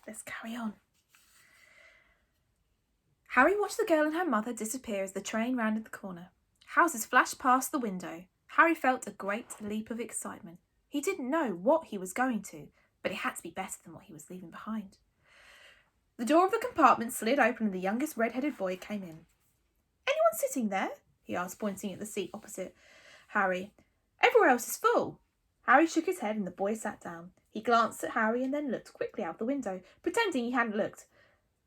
let's carry on. Harry watched the girl and her mother disappear as the train rounded the corner. Houses flashed past the window. Harry felt a great leap of excitement. He didn't know what he was going to, but it had to be better than what he was leaving behind. The door of the compartment slid open and the youngest red-headed boy came in. "Anyone sitting there?" he asked, pointing at the seat opposite Harry. "Everywhere else is full." Harry shook his head and the boy sat down. He glanced at Harry and then looked quickly out the window, pretending he hadn't looked.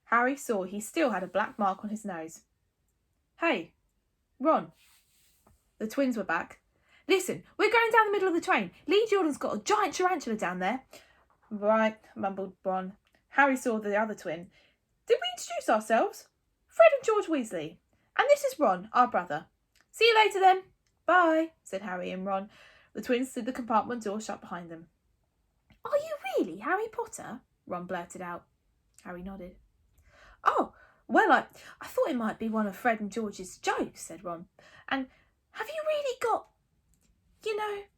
Harry saw he still had a black mark on his nose. "Hey, Ron." The twins were back. "Listen, we're going down the middle of the train. Lee Jordan's got a giant tarantula down there." "Right," mumbled Ron. Harry saw the other twin. "Did we introduce ourselves?" "Fred and George Weasley. And this is Ron, our brother." "See you later then." "Bye," said Harry and Ron. The twins slid the compartment door shut behind them. "Are you really Harry Potter?" Ron blurted out. Harry nodded. "Oh, well, I thought it might be one of Fred and George's jokes," said Ron. "And have you really got,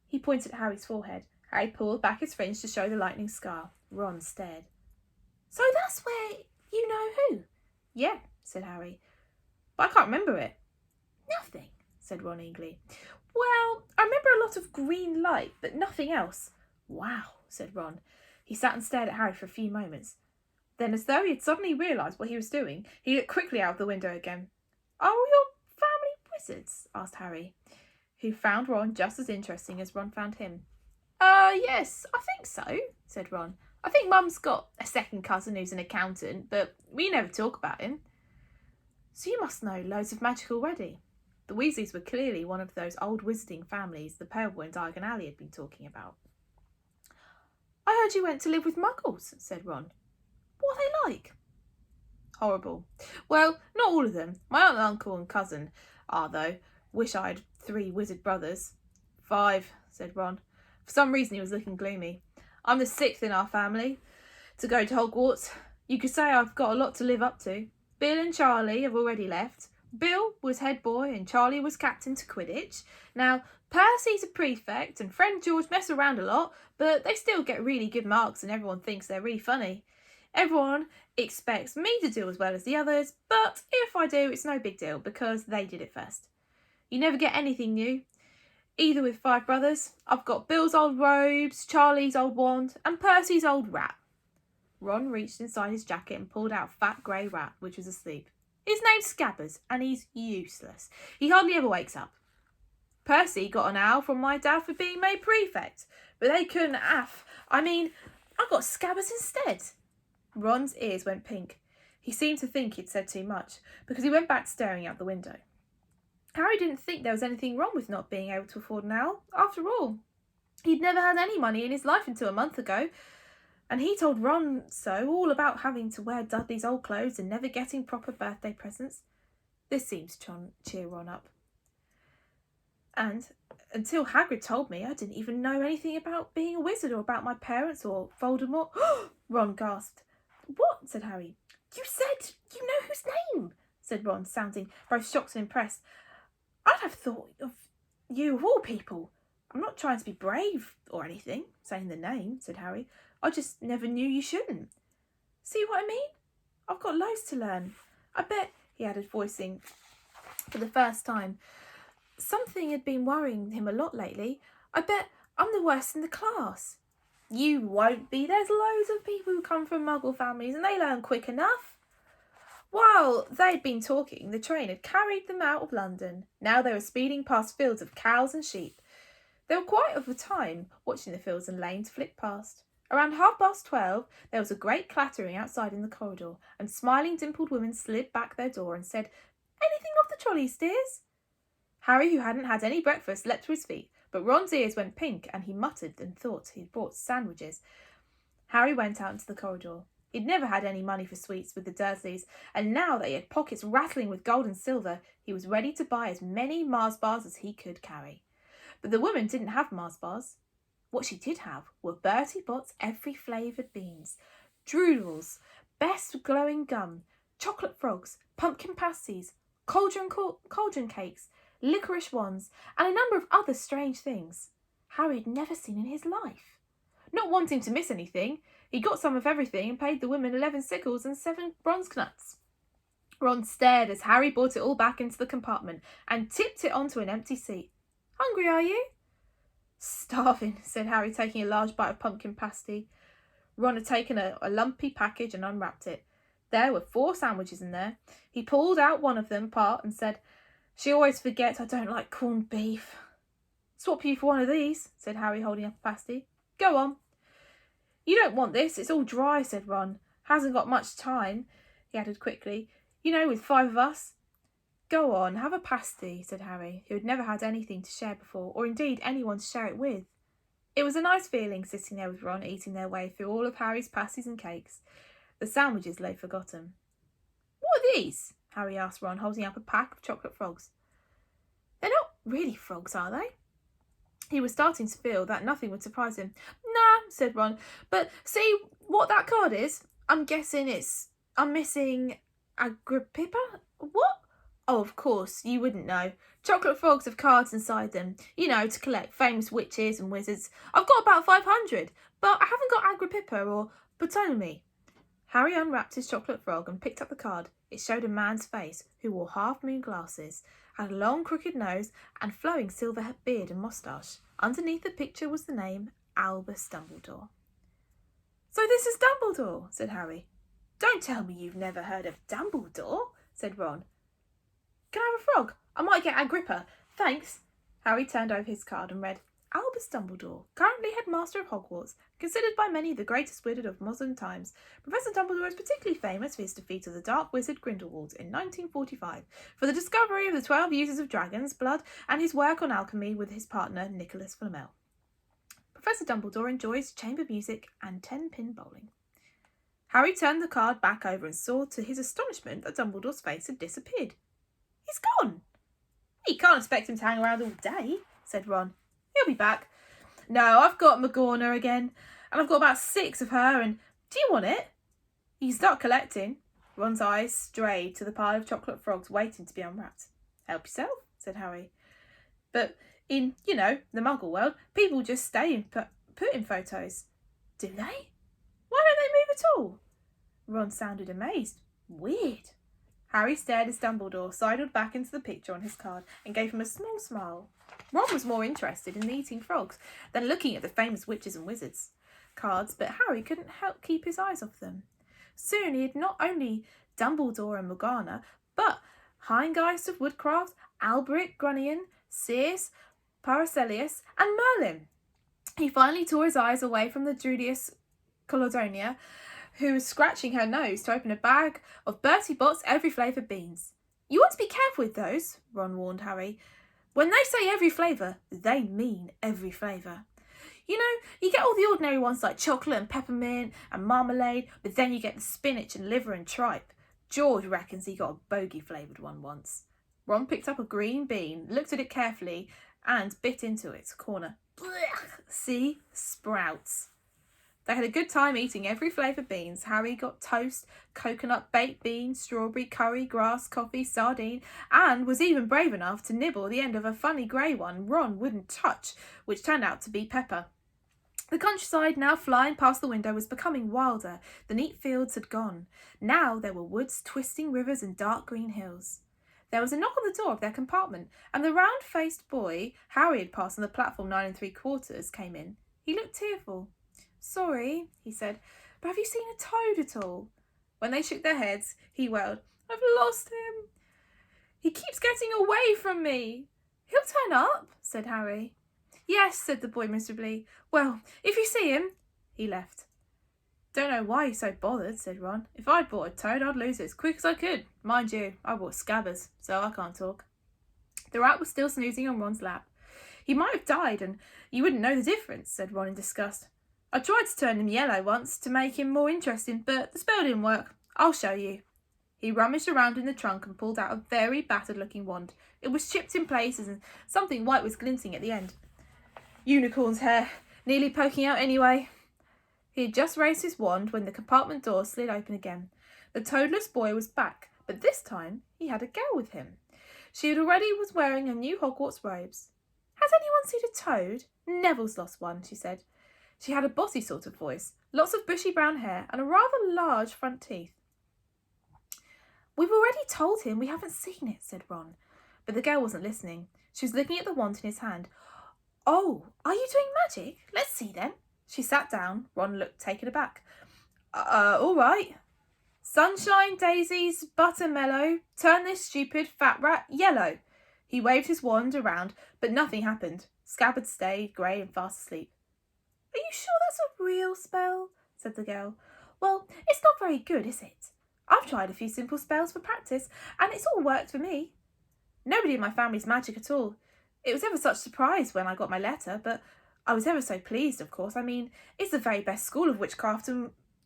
he pointed at Harry's forehead. Harry pulled back his fringe to show the lightning scar. Ron stared. "So that's where you know who?" "Yeah," said Harry. "But I can't remember it." "Nothing," said Ron eagerly. "Well, I remember a lot of green light, but nothing else." "Wow," said Ron. He sat and stared at Harry for a few moments. Then, as though he had suddenly realised what he was doing, he looked quickly out of the window again. "Are all your family wizards?" asked Harry, who found Ron just as interesting as Ron found him. Yes, I think so," said Ron. "I think Mum's got a second cousin who's an accountant, but we never talk about him." "So you must know loads of magic already." The Weasleys were clearly one of those old wizarding families the Pale and Diagon Alley had been talking about. "I heard you went to live with Muggles," said Ron. "What are they like?" "Horrible. Well, not all of them. My aunt and uncle and cousin are, though. Wish I had 3 wizard brothers." "5, said Ron. For some reason he was looking gloomy. "I'm the 6th in our family to go to Hogwarts. You could say I've got a lot to live up to. Bill and Charlie have already left. Bill was head boy and Charlie was captain to Quidditch. Now, Percy's a prefect and Fred and George mess around a lot, but they still get really good marks and everyone thinks they're really funny. Everyone expects me to do as well as the others, but if I do, it's no big deal because they did it first. You never get anything new. Either with 5 brothers. I've got Bill's old robes, Charlie's old wand, and Percy's old rat." Ron reached inside his jacket and pulled out a fat grey rat, which was asleep. "His name's Scabbers, and he's useless. He hardly ever wakes up. Percy got an owl from my dad for being made prefect, but they couldn't I got Scabbers instead." Ron's ears went pink. He seemed to think he'd said too much, because he went back to staring out the window. Harry didn't think there was anything wrong with not being able to afford an owl. After all, he'd never had any money in his life until a month ago, and he told Ron so, all about having to wear Dudley's old clothes and never getting proper birthday presents. This seems to cheer Ron up. "And until Hagrid told me, I didn't even know anything about being a wizard or about my parents or Voldemort." Ron gasped. "What?" said Harry. "You said you know whose name," said Ron, sounding both shocked and impressed. "I'd have thought of you of all people. I'm not trying to be brave or anything, saying the name," said Harry. "I just never knew you shouldn't. See what I mean? I've got loads to learn. I bet," he added, voicing for the first time something had been worrying him a lot lately, "I bet I'm the worst in the class." "You won't be. There's loads of people who come from Muggle families and they learn quick enough." While they'd been talking, the train had carried them out of London. Now they were speeding past fields of cows and sheep. They were quite of a time watching the fields and lanes flit past. Around 12:30, there was a great clattering outside in the corridor, and smiling, dimpled women slid back their door and said, "Anything off the trolleys, dears?" Harry, who hadn't had any breakfast, leapt to his feet, but Ron's ears went pink and he muttered and thought he'd brought sandwiches. Harry went out into the corridor. He'd never had any money for sweets with the Dursleys, and now that he had pockets rattling with gold and silver, he was ready to buy as many Mars bars as he could carry. But the woman didn't have Mars bars. What she did have were Bertie Bott's every flavoured beans, Droodles, best glowing gum, chocolate frogs, pumpkin pasties, cauldron cakes, licorice wands, and a number of other strange things Harry had never seen in his life. Not wanting to miss anything, He got some of everything and paid the women 11 sickles and 7 bronze nuts. Ron stared as Harry brought it all back into the compartment and tipped it onto an empty seat. Hungry, are you? Starving, said Harry, taking a large bite of pumpkin pasty. Ron had taken a lumpy package and unwrapped it. There were 4 sandwiches in there. He pulled out one of them apart and said, She always forgets I don't like corned beef. Swap you for one of these, said Harry, holding up a pasty. Go on. You don't want this, it's all dry, said Ron. Hasn't got much time, he added quickly. You know, with 5 of us. Go on, have a pasty, said Harry, who had never had anything to share before, or indeed anyone to share it with. It was a nice feeling sitting there with Ron, eating their way through all of Harry's pasties and cakes. The sandwiches lay forgotten. What are these? Harry asked Ron, holding up a pack of chocolate frogs. They're not really frogs, are they? He was starting to feel that nothing would surprise him. Nah, said Ron, but see what that card is? I'm guessing I'm missing Agrippa? What? Oh, of course, you wouldn't know. Chocolate frogs have cards inside them, you know, to collect famous witches and wizards. I've got about 500, but I haven't got Agrippa or Ptolemy. Harry unwrapped his chocolate frog and picked up the card. It showed a man's face who wore half-moon glasses, had a long crooked nose and flowing silver beard and moustache. Underneath the picture was the name Albus Dumbledore. So this is Dumbledore, said Harry. Don't tell me you've never heard of Dumbledore, said Ron. Can I have a frog? I might get Agrippa. Thanks. Harry turned over his card and read, Albus Dumbledore, currently headmaster of Hogwarts, considered by many the greatest wizard of modern times. Professor Dumbledore is particularly famous for his defeat of the dark wizard Grindelwald in 1945, for the discovery of the 12 uses of dragon's blood, and his work on alchemy with his partner Nicholas Flamel. Professor Dumbledore enjoys chamber music and 10-pin bowling. Harry turned the card back over and saw to his astonishment that Dumbledore's face had disappeared. He's gone. You can't expect him to hang around all day, said Ron. He'll be back. No, I've got Magorna again, and I've got about 6 of her, and do you want it? You can start collecting. Ron's eyes strayed to the pile of chocolate frogs waiting to be unwrapped. Help yourself, said Harry. But in, the Muggle world, people just stay and put in photos. Do they? Why don't they move at all? Ron sounded amazed. Weird. Harry stared as Dumbledore sidled back into the picture on his card and gave him a small smile. Ron was more interested in eating frogs than looking at the famous witches and wizards cards, but Harry couldn't help keep his eyes off them. Soon he had not only Dumbledore and Morgana, but Heingeist of Woodcraft, Alberic Grunion, Sears, Paracelsus, and Merlin. He finally tore his eyes away from the Julius Colodonia, who was scratching her nose to open a bag of Bertie Bott's every flavour beans. You want to be careful with those, Ron warned Harry. When they say every flavour, they mean every flavour. You get all the ordinary ones like chocolate and peppermint and marmalade, but then you get the spinach and liver and tripe. George reckons he got a bogey flavoured one once. Ron picked up a green bean, looked at it carefully, and bit into its corner. Blech! See? Sprouts. They had a good time eating every flavour beans. Harry got toast, coconut, baked beans, strawberry, curry, grass, coffee, sardine, and was even brave enough to nibble the end of a funny grey one Ron wouldn't touch, which turned out to be pepper. The countryside, now flying past the window, was becoming wilder. The neat fields had gone. Now there were woods, twisting rivers, and dark green hills. There was a knock on the door of their compartment, and the round-faced boy Harry had passed on the platform 9 3/4 came in. He looked tearful. Sorry, he said, but have you seen a toad at all? When they shook their heads, he wailed, I've lost him. He keeps getting away from me. He'll turn up, said Harry. Yes, said the boy miserably. Well, if you see him, he left. Don't know why he's so bothered, said Ron. If I'd bought a toad, I'd lose it as quick as I could. Mind you, I bought Scabbers, so I can't talk. The rat was still snoozing on Ron's lap. He might have died, and you wouldn't know the difference, said Ron in disgust. I tried to turn him yellow once to make him more interesting, but the spell didn't work. I'll show you. He rummaged around in the trunk and pulled out a very battered-looking wand. It was chipped in places and something white was glinting at the end. Unicorn's hair, nearly poking out anyway. He had just raised his wand when the compartment door slid open again. The toadless boy was back, but this time he had a girl with him. She already was wearing her new Hogwarts robes. Has anyone seen a toad? Neville's lost one, she said. She had a bossy sort of voice. lots of bushy brown hair and a rather large front teeth. We've already told him we haven't seen it, said Ron. But the girl wasn't listening. She was looking at the wand in his hand. Oh, are you doing magic? Let's see then. She sat down. Ron looked taken aback. All right. Sunshine, daisies, buttermellow, turn this stupid fat rat yellow. He waved his wand around, but nothing happened. Scabbard stayed grey and fast asleep. Are you sure that's a real spell? Said the girl. Well, it's not very good, is it? I've tried a few simple spells for practice, and it's all worked for me. Nobody in my family's magic at all. It was ever such a surprise when I got my letter, but I was ever so pleased, of course. I mean, it's the very best school of witchcraft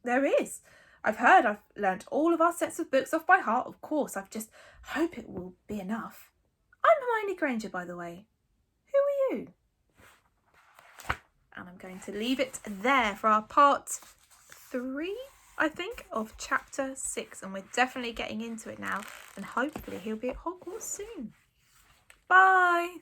there is. I've learnt all of our sets of books off by heart, of course. I just hope it will be enough. I'm Hermione Granger, by the way. Who are you? And I'm going to leave it there for our part 3, I think, of chapter 6. And we're definitely getting into it now. And hopefully he'll be at Hogwarts soon. Bye.